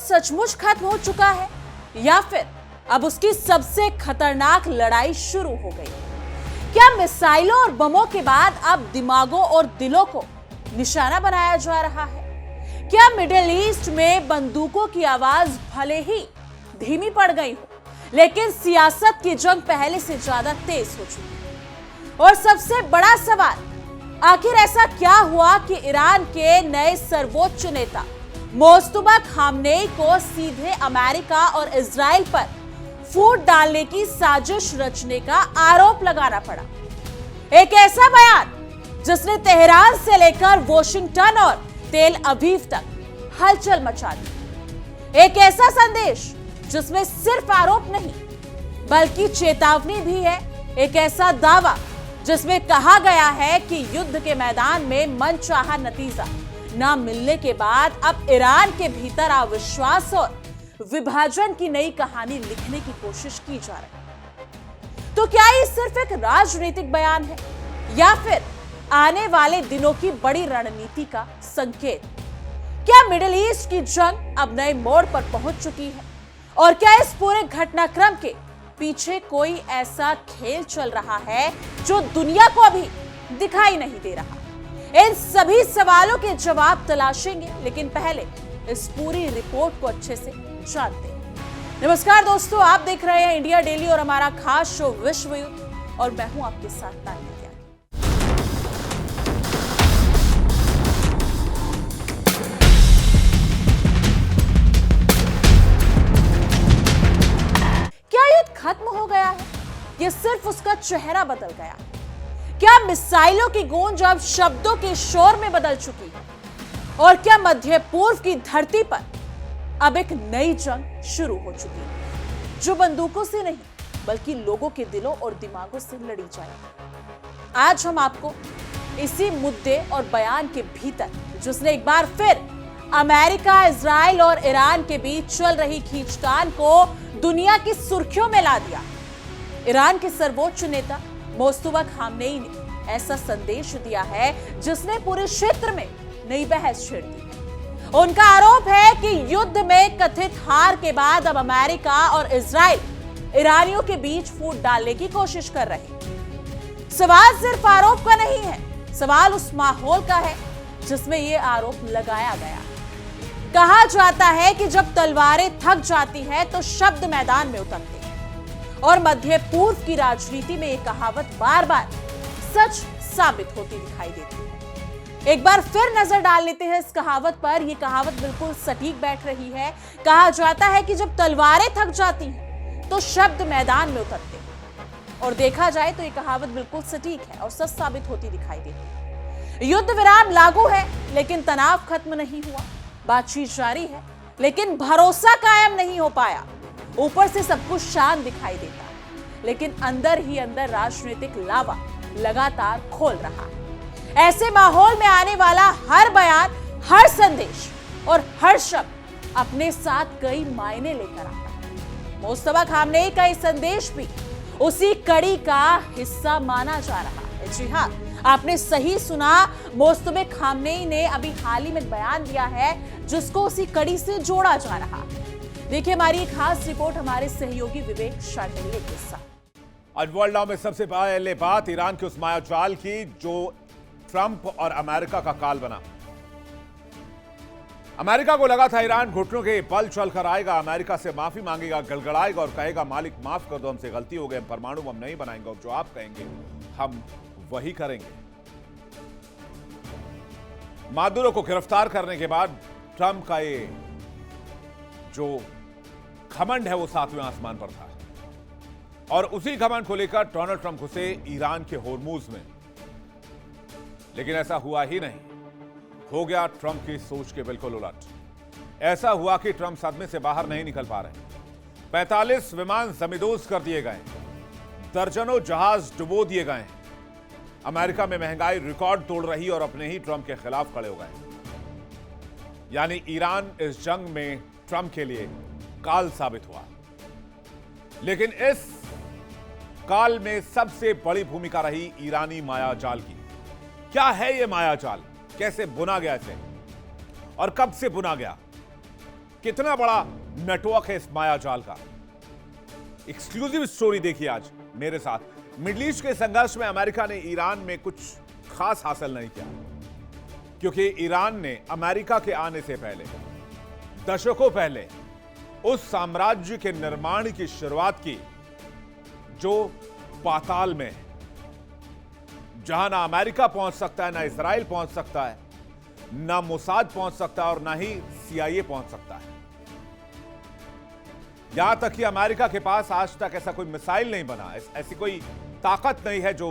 सचमुच खत्म हो चुका है या फिर अब उसकी सबसे खतरनाक लड़ाई शुरू हो गई? क्या मिसाइलों और बमों के बाद अब दिमागों और दिलों को निशाना बनाया जा रहा है? क्या मिडिल ईस्ट में बंदूकों की आवाज भले ही धीमी पड़ गई हो, लेकिन सियासत की जंग पहले से ज्यादा तेज हो चुकी है? और सबसे बड़ा सवाल, आखिर ऐसा क्या हुआ कि ईरान के नए सर्वोच्च नेता मोस्तफा खामनेई को सीधे अमेरिका और इजराइल पर फूट डालने की साजिश रचने का आरोप लगाना पड़ा? एक ऐसा बयान जिसने तेहरान से लेकर वॉशिंगटन और तेल अवीव तक हलचल मचा दी। एक ऐसा संदेश जिसमें सिर्फ आरोप नहीं बल्कि चेतावनी भी है। एक ऐसा दावा जिसमें कहा गया है कि युद्ध के मैदान में मनचाहा नतीजा ना मिलने के बाद अब ईरान के भीतर अविश्वास और विभाजन की नई कहानी लिखने की कोशिश की जा रही है। तो क्या ये सिर्फ एक राजनीतिक बयान है या फिर आने वाले दिनों की बड़ी रणनीति का संकेत? क्या मिडिल ईस्ट की जंग अब नए मोड़ पर पहुंच चुकी है? और क्या इस पूरे घटनाक्रम के पीछे कोई ऐसा खेल चल रहा है जो दुनिया को अभी दिखाई नहीं दे रहा? इन सभी सवालों के जवाब तलाशेंगे, लेकिन पहले इस पूरी रिपोर्ट को अच्छे से जानते हैं। नमस्कार दोस्तों, आप देख रहे हैं इंडिया डेली और हमारा खास शो विश्व युद्ध, और मैं हूं आपके साथ तान्या। खत्म हो गया है? यह सिर्फ उसका चेहरा बदल गया? क्या मिसाइलों की गूंज अब शब्दों के शोर में बदल चुकी है? और क्या मध्य पूर्व की धरती पर अब एक नई जंग शुरू हो चुकी है जो बंदूकों से नहीं बल्कि लोगों के दिलों और दिमागों से लड़ी जाएगी? आज हम आपको इसी मुद्दे और बयान के भीतर, जिसने एक बार फिर अमेरिका, इजराइल और ईरान के बीच चल रही खींचतान को दुनिया की सुर्खियों में ला दिया। ईरान के सर्वोच्च नेता मोस्तफा खामनेई ने ऐसा संदेश दिया है जिसने पूरे क्षेत्र में नई बहस छेड़ दी। उनका आरोप है कि युद्ध में कथित हार के बाद अब अमेरिका और इजराइल ईरानियों के बीच फूट डालने की कोशिश कर रहे। सवाल सिर्फ आरोप का नहीं है, सवाल उस माहौल का है जिसमें यह आरोप लगाया गया। कहा जाता है कि जब तलवारें थक जाती हैं तो शब्द मैदान में उतरते हैं, और मध्य पूर्व की राजनीति में यह कहावत बार बार सच साबित होती दिखाई देती है। एक बार फिर नजर डाल लेते हैं इस कहावत पर। यह कहावत बिल्कुल सटीक बैठ रही है। कहा जाता है कि जब तलवारें थक जाती हैं तो शब्द मैदान में उतरते हैं, और देखा जाए तो यह कहावत बिल्कुल सटीक है और सच साबित होती दिखाई देती है। युद्ध विराम लागू है, लेकिन तनाव खत्म नहीं हुआ। बातचीत जारी है, लेकिन भरोसा कायम नहीं हो पाया। ऊपर से सब कुछ शांत दिखाई देता है, लेकिन अंदर ही अंदर राजनीतिक लावा लगातार खोल रहा है। ऐसे माहौल में आने वाला हर बयान, हर संदेश और हर शब्द अपने साथ कई मायने लेकर आता है। मोस्तफा खामनेई का यह संदेश भी उसी कड़ी का हिस्सा माना जा रहा है। जी हाँ, आपने सही सुना, मोस्तफा खामनेई ने अभी हाल ही में बयान दिया है जिसको उसी कड़ी से जोड़ा जा रहा। देखिए हमारी एक खास रिपोर्ट हमारे सहयोगी विवेक शांडिल्य के साथ। आज वर्ल्ड नाउ में सबसे पहले बात ईरान के उस मायाजाल की जो ट्रंप और अमेरिका का काल बना। अमेरिका को लगा था ईरान घुटनों के बल चलकर आएगा, अमेरिका से माफी मांगेगा, गड़गड़ाएगा और कहेगा मालिक माफ कर दो, हमसे गलती हो गई, हम परमाणु बम नहीं बनाएंगे, और जो आप कहेंगे हम वही करेंगे। मादुरो को गिरफ्तार करने के बाद ट्रंप का ये जो घमंड है वो 7वें आसमान पर था, और उसी घमंड को लेकर डोनाल्ड ट्रंप घुसे ईरान के होर्मुज में। लेकिन ऐसा हुआ ही नहीं, हो गया ट्रंप की सोच के बिल्कुल उलट। ऐसा हुआ कि ट्रंप सदमे से बाहर नहीं निकल पा रहे। 45 विमान जमींदोज कर दिए गए, दर्जनों जहाज डुबो दिए गए। अमेरिका में महंगाई रिकॉर्ड तोड़ रही और अपने ही ट्रंप के खिलाफ खड़े हो गए। यानी ईरान इस जंग में ट्रंप के लिए काल साबित हुआ। लेकिन इस काल में सबसे बड़ी भूमिका रही ईरानी मायाजाल की। क्या है यह मायाजाल, कैसे बुना गया इसे और कब से बुना गया? कितना बड़ा नेटवर्क है इस मायाजाल का। एक्सक्लूसिव स्टोरी देखिए आज मेरे साथ। मिडिल ईस्ट के संघर्ष में अमेरिका ने ईरान में कुछ खास हासिल नहीं किया, क्योंकि ईरान ने अमेरिका के आने से पहले, दशकों पहले, उस साम्राज्य के निर्माण की शुरुआत की जो पाताल में है, जहां ना अमेरिका पहुंच सकता है, ना इसराइल पहुंच सकता है, ना मोसाद पहुंच सकता है और ना ही CIA पहुंच सकता है। यहां तक कि अमेरिका के पास आज तक ऐसा कोई मिसाइल नहीं बना, ऐसी कोई ताकत नहीं है जो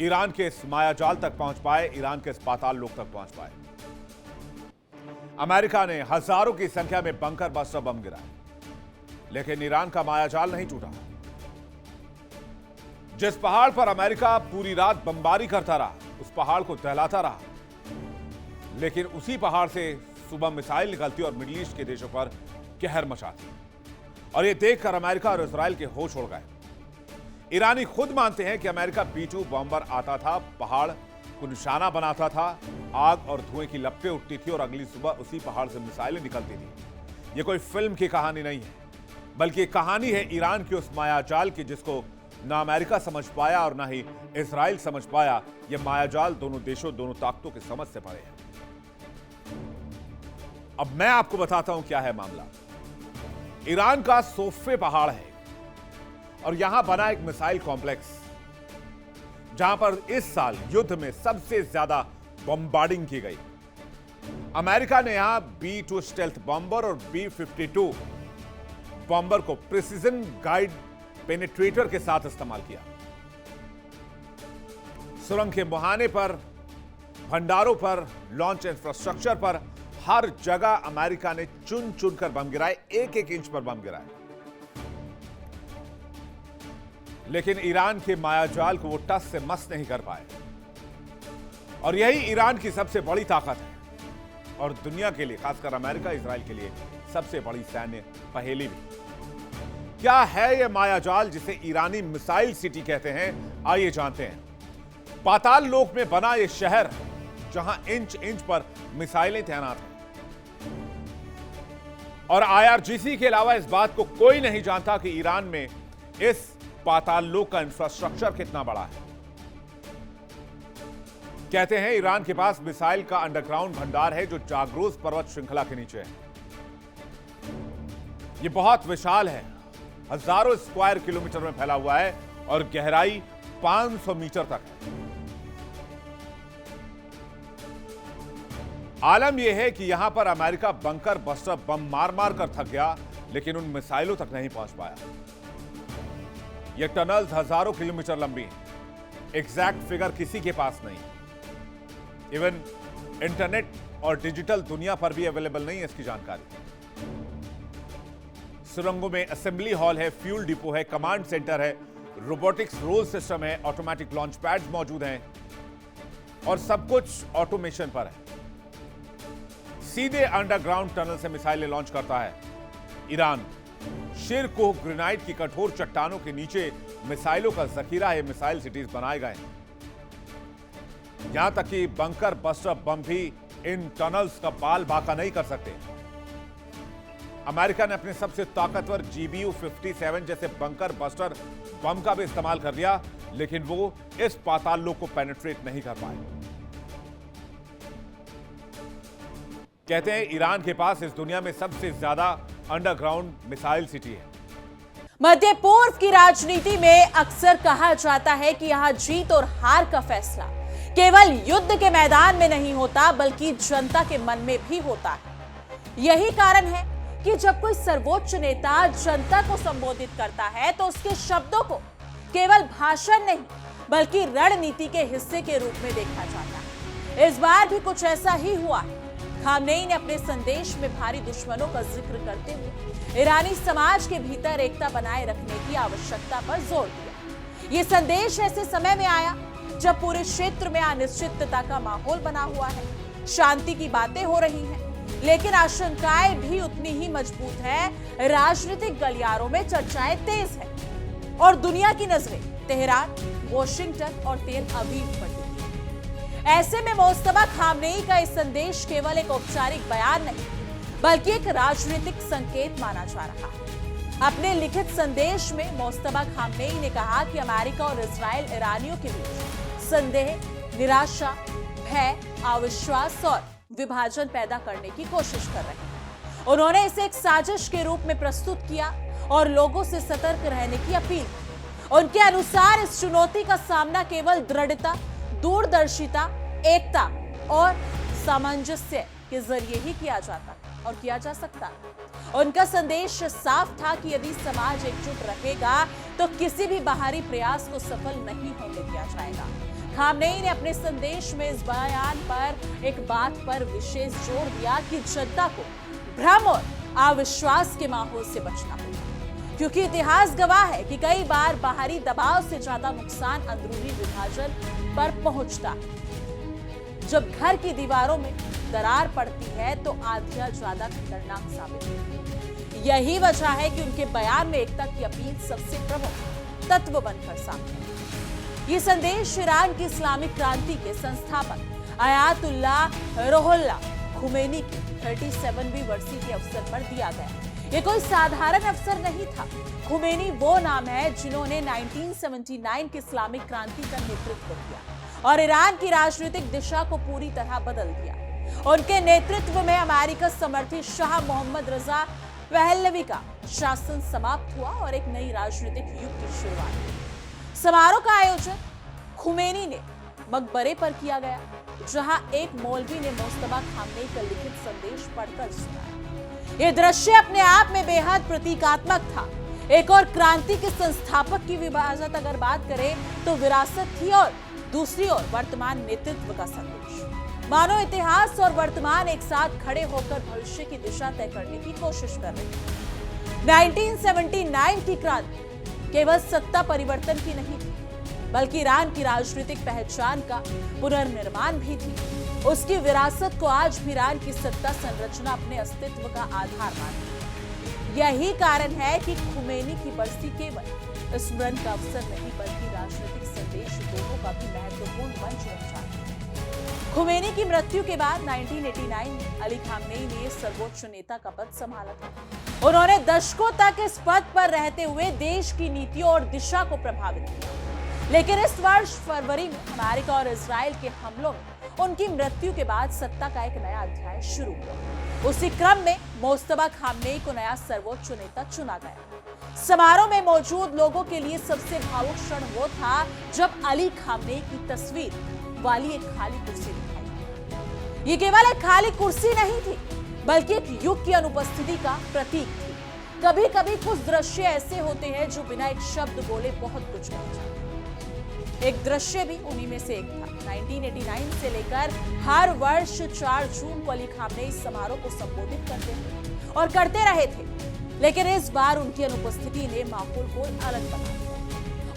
ईरान के इस मायाजाल तक पहुंच पाए, ईरान के इस पाताल लोक तक पहुंच पाए। अमेरिका ने हजारों की संख्या में बंकर बस्टर बम गिराए, लेकिन ईरान का मायाजाल नहीं टूटा। जिस पहाड़ पर अमेरिका पूरी रात बमबारी करता रहा, उस पहाड़ को दहलाता रहा, लेकिन उसी पहाड़ से सुबह मिसाइल निकलती और मिडिल ईस्ट के देशों पर कहर मचाती। और यह देखकर अमेरिका और इजराइल के होश उड़ गए। ईरानी खुद मानते हैं कि अमेरिका B-2 बॉम्बर आता था, पहाड़ को निशाना बनाता था, आग और धुएं की लपटें उठती थी और अगली सुबह उसी पहाड़ से मिसाइलें निकलती थी। यह कोई फिल्म की कहानी नहीं है, बल्कि कहानी है ईरान की उस मायाजाल की, जिसको ना अमेरिका समझ पाया और ना ही इजराइल समझ पाया। यह मायाजाल दोनों देशों, दोनों ताकतों की समझ से परे है। अब मैं आपको बताता हूं क्या है मामला। ईरान का सोफे पहाड़ है और यहां बना एक मिसाइल कॉम्प्लेक्स, जहां पर इस साल युद्ध में सबसे ज्यादा बम्बार्डिंग की गई। अमेरिका ने यहां B-2 स्टेल्थ बॉम्बर और B-52 बॉम्बर को प्रिसीजन गाइड पेनिट्रेटर के साथ इस्तेमाल किया। सुरंग के मुहाने पर, भंडारों पर, लॉन्च इंफ्रास्ट्रक्चर पर, हर जगह अमेरिका ने चुन चुन कर बम गिराए, एक एक इंच पर बम गिराए। लेकिन ईरान के मायाजाल को वो टस से मस नहीं कर पाए। और यही ईरान की सबसे बड़ी ताकत है और दुनिया के लिए, खासकर अमेरिका, इजराइल के लिए सबसे बड़ी सैन्य पहेली भी। क्या है यह मायाजाल जिसे ईरानी मिसाइल सिटी कहते हैं? आइए जानते हैं। पाताल लोक में बना यह शहर, जहां इंच इंच पर मिसाइलें तैनात हैं, और IRGC के अलावा इस बात को कोई नहीं जानता कि ईरान में इस पाताल लोक का इंफ्रास्ट्रक्चर कितना बड़ा है। कहते हैं ईरान के पास मिसाइल का अंडरग्राउंड भंडार है, जो जाग्रोस पर्वत श्रृंखला के नीचे है। यह बहुत विशाल है, हजारों स्क्वायर किलोमीटर में फैला हुआ है और गहराई 500 मीटर तक है। आलम यह है कि यहां पर अमेरिका बंकर बस्टर बम मार मार कर थक गया, लेकिन उन मिसाइलों तक नहीं पहुंच पाया। ये टनल्स हजारों किलोमीटर लंबी हैं। एग्जैक्ट फिगर किसी के पास नहीं। इवन इंटरनेट और डिजिटल दुनिया पर भी अवेलेबल नहीं है इसकी जानकारी। सुरंगों में असेंबली हॉल है, फ्यूल डिपो है, कमांड सेंटर है, रोबोटिक्स रोल सिस्टम है, ऑटोमेटिक लॉन्च पैड्स मौजूद हैं और सब कुछ ऑटोमेशन पर है। सीधे अंडरग्राउंड टनल से मिसाइलें लॉन्च करता है ईरान। शिरकुह ग्रेनाइट की कठोर चट्टानों के नीचे मिसाइलों का जखीरा है। मिसाइल सिटीज बनाए गए, यहां तक कि बंकर बस्टर बम भी इन टनल्स का बाल बाका नहीं कर सकते। अमेरिका ने अपने सबसे ताकतवर GBU-57 जैसे बंकर बस्टर बम का भी इस्तेमाल कर लिया, लेकिन वो इस पाताल लोक को पेनिट्रेट नहीं कर पाए। कहते हैं ईरान के पास इस दुनिया में सबसे ज्यादा अंडरग्राउंड मिसाइल सिटी है। मध्य पूर्व की राजनीति में अक्सर कहा जाता है कि यहां जीत और हार का फैसला केवल युद्ध के मैदान में नहीं होता, बल्कि जनता के मन में भी होता है। यही कारण है कि जब कोई सर्वोच्च नेता जनता को संबोधित करता है, तो उसके शब्दों को केवल भाषण नहीं, बल्कि रणनीति के हिस्से के रूप में देखा जाता है। इस बार भी कुछ ऐसा ही हुआ है। खामनेई ने अपने संदेश में भारी दुश्मनों का जिक्र करते हुए ईरानी समाज के भीतर एकता बनाए रखने की आवश्यकता पर जोर दिया। ये संदेश ऐसे समय में आया जब पूरे क्षेत्र में अनिश्चितता का माहौल बना हुआ है। शांति की बातें हो रही हैं, लेकिन आशंकाएं भी उतनी ही मजबूत है। राजनीतिक गलियारों में चर्चाएं तेज है और दुनिया की नजरें तेहरान, वॉशिंगटन और तेल अवीव पर टिकी। ऐसे में मुस्तफा खामनेई का इस संदेश केवल एक औपचारिक बयान नहीं, बल्कि एक राजनीतिक संकेत माना जा रहा है। अपने लिखित संदेश में मोस्तफा खामनेई ने कहा कि अमेरिका और इजराइल ईरानियों के बीच संदेह, निराशा, भय, अविश्वास और विभाजन पैदा करने की कोशिश कर रहे हैं। उन्होंने इसे एक साजिश के रूप में प्रस्तुत किया और लोगों से सतर्क रहने की अपील की। उनके अनुसार इस चुनौती का सामना केवल दृढ़ता, दूरदर्शिता, एकता और सामंजस्य के जरिए ही किया जाता और किया जा सकता। उनका संदेश साफ था कि यदि समाज एकजुट रहेगा तो किसी भी बाहरी प्रयास को सफल नहीं होने दिया जाएगा। खामनेई ने अपने संदेश में इस बयान पर एक बात पर विशेष जोर दिया कि जनता को भ्रम और अविश्वास के माहौल से बचना होगा, क्योंकि इतिहास गवाह है कि कई बार बाहरी दबाव से ज्यादा नुकसान अंदरूनी विभाजन पर पहुंचता है। जब घर की दीवारों में दरार पड़ती है तो आंधियां ज्यादा खतरनाक साबित होती है। यही वजह है कि उनके बयान में एकता की अपील सबसे प्रमुख तत्व बनकर सामने आई। ये संदेश ईरान की इस्लामिक क्रांति के संस्थापक आयतुल्लाह रुहुल्लाह खुमैनी की 37वीं बरसी के अवसर पर दिया गया। ये कोई साधारण अवसर नहीं था। खुमैनी वो नाम है जिन्होंने 1979 की इस्लामिक क्रांति का नेतृत्व किया और ईरान की राजनीतिक दिशा को पूरी तरह बदल दिया। उनके नेतृत्व में अमेरिका समर्थित शाह मोहम्मद रजा पहलवी का शासन समाप्त हुआ और एक नई राजनीतिक युग की शुरुआत हुई। समारोह का आयोजन खुमैनी ने मकबरे पर किया गया, जहां एक मौलवी ने मोस्तफा खामनेई का लिखित संदेश पढ़कर सुनाया। यह दृश्य अपने आप में बेहद प्रतीकात्मक था। एक और क्रांति के संस्थापक की विरासत अगर बात करें तो विरासत थी और दूसरी ओर वर्तमान नेतृत्व का संदेश। मानो इतिहास और वर्तमान एक साथ खड़े होकर भविष्य की दिशा तय करने की कोशिश कर रहे हैं। 1979 की क्रांति केवल सत्ता परिवर्तन की नहीं थी, बल्कि ईरान की राजनीतिक पहचान का पुनर्निर्माण भी थी। उसकी विरासत को आज भी ईरान की सत्ता संरचना अपने अस्तित्व का आधार मानती है। यही कारण है कि खुमैनी की बरसी केवल स्मरण का अवसर नहीं, बल्कि राजनीतिक संदेश दोनों का भी महत्वपूर्ण मंच बन जाता है। खुमैनी की मृत्यु के बाद 1989 में अली खामनेई ने सर्वोच्च नेता का पद संभाला था। उन्होंने दशकों तक इस पद पर रहते हुए देश की नीतियों और दिशा को प्रभावित किया। लेकिन इस वर्ष फरवरी में अमेरिका और इजराइल के हमलों में उनकी मृत्यु के बाद सत्ता का एक नया अध्याय शुरू हुआ। उसी क्रम में मोस्तफा खामनेई को नया सर्वोच्च नेता चुना गया। समारोह में मौजूद लोगों के लिए सबसे भावुक क्षण वो था जब अली खामनेई की तस्वीर वाली एक खाली कुर्सी दिखाई। ये केवल एक खाली कुर्सी नहीं थी, बल्कि एक युग की अनुपस्थिति का प्रतीक थी। कभी कभी कुछ दृश्य ऐसे होते हैं जो बिना एक शब्द बोले बहुत कुछ कह जाते। एक दृश्य भी उन्हीं में से एक था। 1989 से लेकर हर वर्ष 4 जून को अली खामनेई समारोह को संबोधित करते थे और करते रहे थे, लेकिन इस बार उनकी अनुपस्थिति ने माहौल को अलग बना दिया।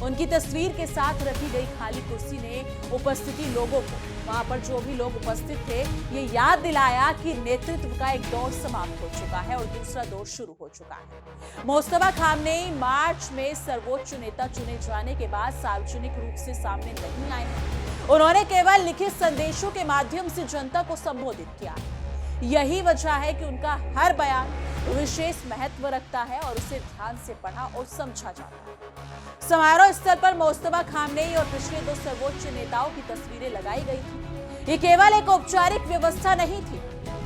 उनकी तस्वीर के साथ रखी गई खाली कुर्सी ने उपस्थिति लोगों को, वहां पर जो भी लोग उपस्थित थे, ये याद दिलाया कि नेतृत्व का एक दौर समाप्त हो चुका है और दूसरा दौर शुरू हो चुका है। मोस्तफा खामनेई मार्च में सर्वोच्च नेता चुने जाने के बाद सार्वजनिक रूप से सामने नहीं आए हैं। उन्होंने केवल लिखित संदेशों के माध्यम से जनता को संबोधित किया। यही वजह है कि उनका हर बयान विशेष महत्व रखता है और उसे ध्यान से पढ़ा और समझा जाता है। समारोह स्थल पर मोस्तफा खामनेई और पिछले 2 सर्वोच्च नेताओं की तस्वीरें लगाई गई थी। ये केवल एक औपचारिक व्यवस्था नहीं थी,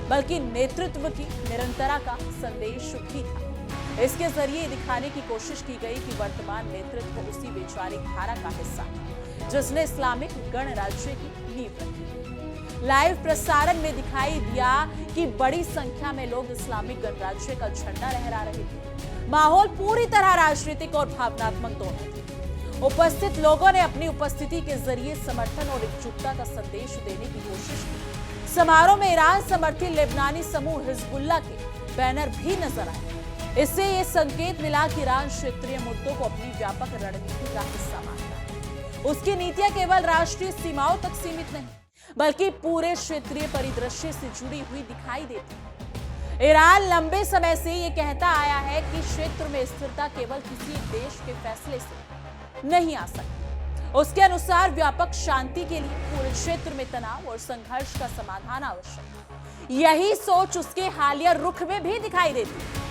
बल्कि नेतृत्व की निरंतरता का संदेश भी था। इसके जरिए दिखाने की कोशिश की गई कि वर्तमान नेतृत्व उसी वैचारिक धारा का हिस्सा है जिसने इस्लामिक गणराज्य की नींव रखी। लाइव प्रसारण में दिखाई दिया कि बड़ी संख्या में लोग इस्लामिक गणराज्य का झंडा लहरा रहे थे। माहौल पूरी तरह राजनीतिक और भावनात्मक दोनों थे। उपस्थित लोगों ने अपनी उपस्थिति के जरिए समर्थन और एकजुटता का संदेश देने की कोशिश की। समारोह में ईरान समर्थित लेबनानी समूह हिजबुल्लाह के बैनर भी नजर आए। इससे ये संकेत मिला कि ईरान क्षेत्रीय मुद्दों को अपनी व्यापक रणनीति का हिस्सा मानता है। उसकी नीतियां केवल राष्ट्रीय सीमाओं तक सीमित नहीं, बल्कि पूरे क्षेत्रीय परिदृश्य से जुड़ी हुई दिखाई देती है। ईरान लंबे समय से ये कहता आया है कि क्षेत्र में स्थिरता केवल किसी एक देश के फैसले से नहीं आ सकती। उसके अनुसार व्यापक शांति के लिए पूरे क्षेत्र में तनाव और संघर्ष का समाधान आवश्यक है। यही सोच उसके हालिया रुख में भी दिखाई देती है।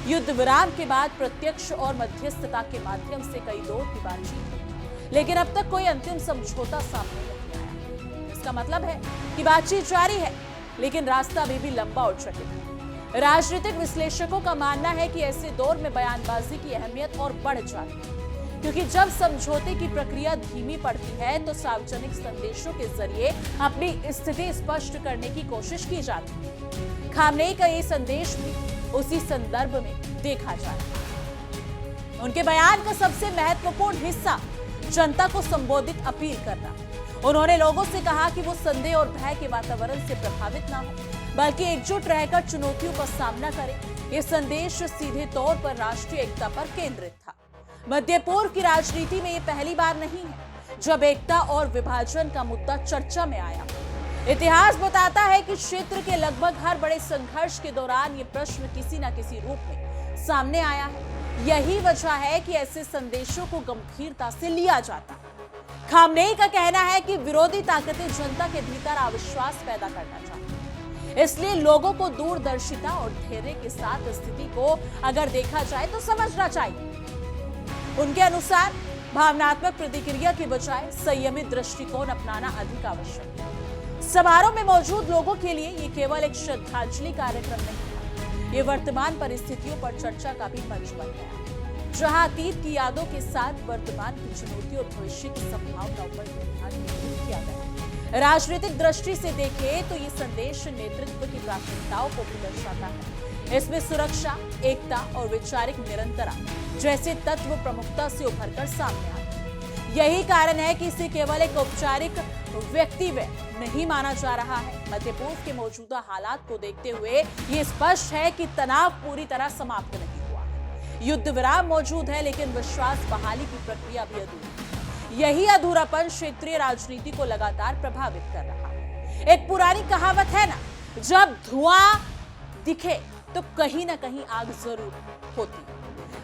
युद्ध विराम के बाद प्रत्यक्ष और मध्यस्थता के माध्यम से कई दौर की बातचीत हुई, लेकिन अब तक कोई अंतिम समझौता सामने नहीं आया। इसका मतलब है कि बातचीत जारी है, लेकिन रास्ता अभी भी लंबा और जटिल है। राजनीतिक विश्लेषकों का मानना है कि ऐसे दौर में बयानबाजी की अहमियत और बढ़ जाती है, क्योंकि जब समझौते की प्रक्रिया धीमी पड़ती है तो सार्वजनिक संदेशों के जरिए अपनी स्थिति स्पष्ट करने की कोशिश की जाती है। खामनेई का ये संदेश भी उसी संदर्भ में देखा जा रहा है। उनके बयान का सबसे महत्वपूर्ण हिस्सा जनता को संबोधित अपील करना। उन्होंने लोगों से कहा कि वो संदेह और भय के वातावरण से प्रभावित ना हो, बल्कि एकजुट रहकर चुनौतियों का सामना करें। ये संदेश सीधे तौर पर राष्ट्रीय एकता पर केंद्रित था। मध्य पूर्व की राजनीति में ये पहली बार नहीं है जब एकता और विभाजन का मुद्दा चर्चा में आया। इतिहास बताता है कि क्षेत्र के लगभग हर बड़े संघर्ष के दौरान ये प्रश्न किसी न किसी रूप में सामने आया है। यही वजह है कि ऐसे संदेशों को गंभीरता से लिया जाता है। खामनेई का कहना है कि विरोधी ताकतें जनता के भीतर अविश्वास पैदा करना चाहती हैं। इसलिए लोगों को दूरदर्शिता और धैर्य के साथ स्थिति को अगर देखा जाए तो समझना चाहिए। उनके अनुसार भावनात्मक प्रतिक्रिया के बजाय संयमित दृष्टिकोण अपनाना अधिक आवश्यक है। समारोह में मौजूद लोगों के लिए ये केवल एक श्रद्धांजलि कार्यक्रम नहीं था, ये वर्तमान परिस्थितियों पर चर्चा का भी मंच बन गया, जहां अतीत की यादों के साथ वर्तमान की चुनौतियों और भविष्य की संभावनाओं पर ध्यान केंद्रित किया गया। राजनीतिक दृष्टि से देखें तो ये संदेश नेतृत्व की प्राथमिकताओं को भी दर्शाता है। इसमें सुरक्षा, एकता और वैचारिक निरंतरता जैसे तत्व प्रमुखता से उभरकर सामने आते हैं। यही कारण है कि इसे केवल एक औपचारिक व्यक्तित्व नहीं माना जा रहा है। मध्य पूर्व के मौजूदा हालात को देखते हुए ये स्पष्ट है कि तनाव पूरी तरह समाप्त नहीं हुआ है। युद्ध विराम मौजूद है, लेकिन विश्वास बहाली की प्रक्रिया भी अधूरी है। यही अधूरापन क्षेत्रीय राजनीति को लगातार प्रभावित कर रहा है। एक पुरानी कहावत है ना, जब धुआं दिखे तो कहीं ना कहीं आग जरूर होती है।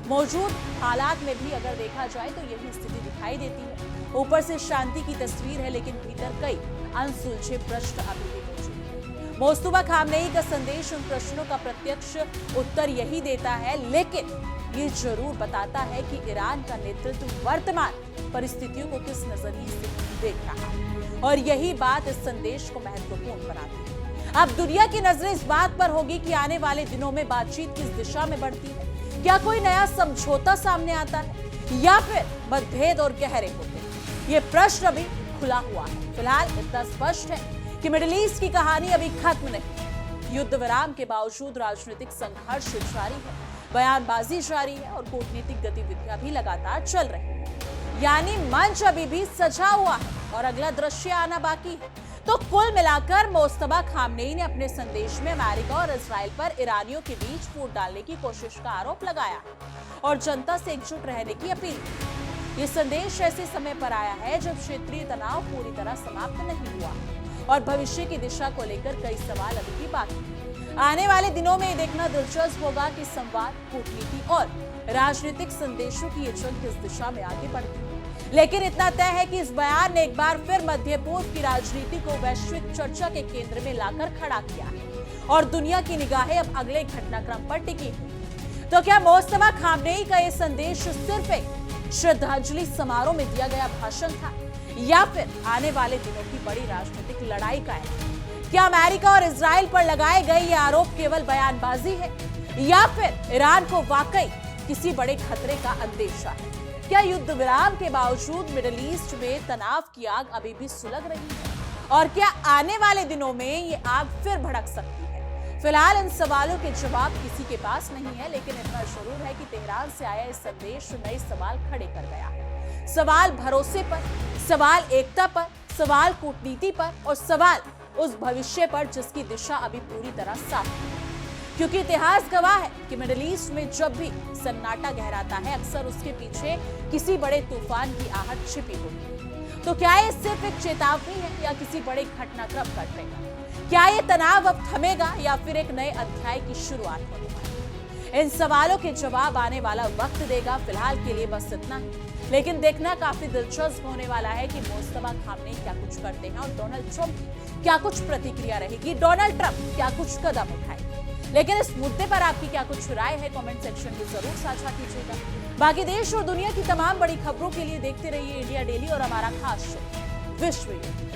मौजूद हालात में भी अगर देखा जाए तो यही स्थिति दिखाई देती है। ऊपर से शांति की तस्वीर है, लेकिन भीतर कई अनसुलझे प्रश्न अभी भी मौजूद हैं। मोस्तफा खामनेई का संदेश उन प्रश्नों का प्रत्यक्ष उत्तर यही देता है, लेकिन ये जरूर बताता है कि ईरान का नेतृत्व वर्तमान परिस्थितियों को किस नजरिए से देख रहा है, और यही बात इस संदेश को महत्वपूर्ण बनाती है। अब दुनिया की नजरें इस बात पर होगी कि आने वाले दिनों में बातचीत किस दिशा में बढ़ती है। क्या कोई नया समझौता सामने आता है या फिर मतभेद और गहरे होते हैं? ये प्रश्न अभी खुला हुआ है। फिलहाल इतना स्पष्ट है कि मिडिल ईस्ट की कहानी अभी खत्म नहीं। युद्ध विराम के बावजूद राजनीतिक संघर्ष जारी है, बयानबाजी जारी है और कूटनीतिक गतिविधियां भी लगातार चल रही है। यानी मंच अभी भी सजा हुआ है और अगला दृश्य आना बाकी है। तो कुल मिलाकर मोस्तफा खामनेई ने अपने संदेश में अमेरिका और इजराइल पर ईरानियों के बीच फूट डालने की कोशिश का आरोप लगाया और जनता से एकजुट रहने की अपील की। ये संदेश ऐसे समय पर आया है जब क्षेत्रीय तनाव पूरी तरह समाप्त नहीं हुआ और भविष्य की दिशा को लेकर कई सवाल अभी भी बाकी हैं। आने वाले दिनों में ये देखना दिलचस्प होगा कि संवाद, कूटनीति और राजनीतिक संदेशों की ये जंग किस दिशा में आगे बढ़ती है। लेकिन इतना तय है कि इस बयान ने एक बार फिर मध्य पूर्व की राजनीति को वैश्विक चर्चा के केंद्र में लाकर खड़ा किया है और दुनिया की निगाहें अब अगले घटनाक्रम पर टिकी हुई। तो क्या मोस्तफा खामनेई का यह संदेश सिर्फ एक श्रद्धांजलि समारोह में दिया गया भाषण था, या फिर आने वाले दिनों की बड़ी राजनीतिक लड़ाई का है? क्या अमेरिका और इजराइल पर लगाए गए ये आरोप केवल बयानबाजी है, या फिर ईरान को वाकई किसी बड़े खतरे का अंदेशा है? क्या युद्ध विराम के बावजूद मिडिल ईस्ट में तनाव की आग अभी भी सुलग रही है, और क्या आने वाले दिनों में ये आग फिर भड़क सकती है? फिलहाल इन सवालों के जवाब किसी के पास नहीं है, लेकिन इतना जरूर है कि तेहरान से आया इस संदेश नए सवाल खड़े कर गया है। सवाल भरोसे पर, सवाल एकता पर, सवाल कूटनीति पर और सवाल उस भविष्य पर जिसकी दिशा अभी पूरी तरह साफ नहीं है। क्योंकि इतिहास गवाह है कि मिडिल ईस्ट में जब भी सन्नाटा गहराता है, अक्सर उसके पीछे किसी बड़े तूफान की आहट छिपी होती है। तो क्या ये सिर्फ एक चेतावनी है या किसी बड़े घटनाक्रम का ट्रेगर? क्या ये तनाव अब थमेगा या फिर एक नए अध्याय की शुरुआत होने वाली है? इन सवालों के जवाब आने वाला वक्त देगा। फिलहाल के लिए बस इतना ही, लेकिन देखना काफी दिलचस्प होने वाला है कि मोस्तफा खामनेई क्या कुछ करते हैं और डोनाल्ड ट्रंप की क्या कुछ प्रतिक्रिया रहेगी, डोनाल्ड ट्रंप क्या कुछ कदम उठाएंगे। लेकिन इस मुद्दे पर आपकी क्या कुछ राय है, कमेंट सेक्शन में जरूर साझा कीजिएगा। बाकी देश और दुनिया की तमाम बड़ी खबरों के लिए देखते रहिए इंडिया डेली और हमारा खास शो विश्व युद्ध।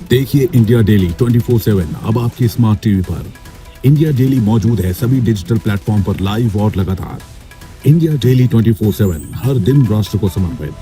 देखिए इंडिया डेली 24/7 अब आपके स्मार्ट टीवी पर। इंडिया डेली मौजूद है सभी डिजिटल प्लेटफॉर्म पर लाइव और लगातार। इंडिया डेली 24/7 हर दिन राष्ट्र को समर्पित।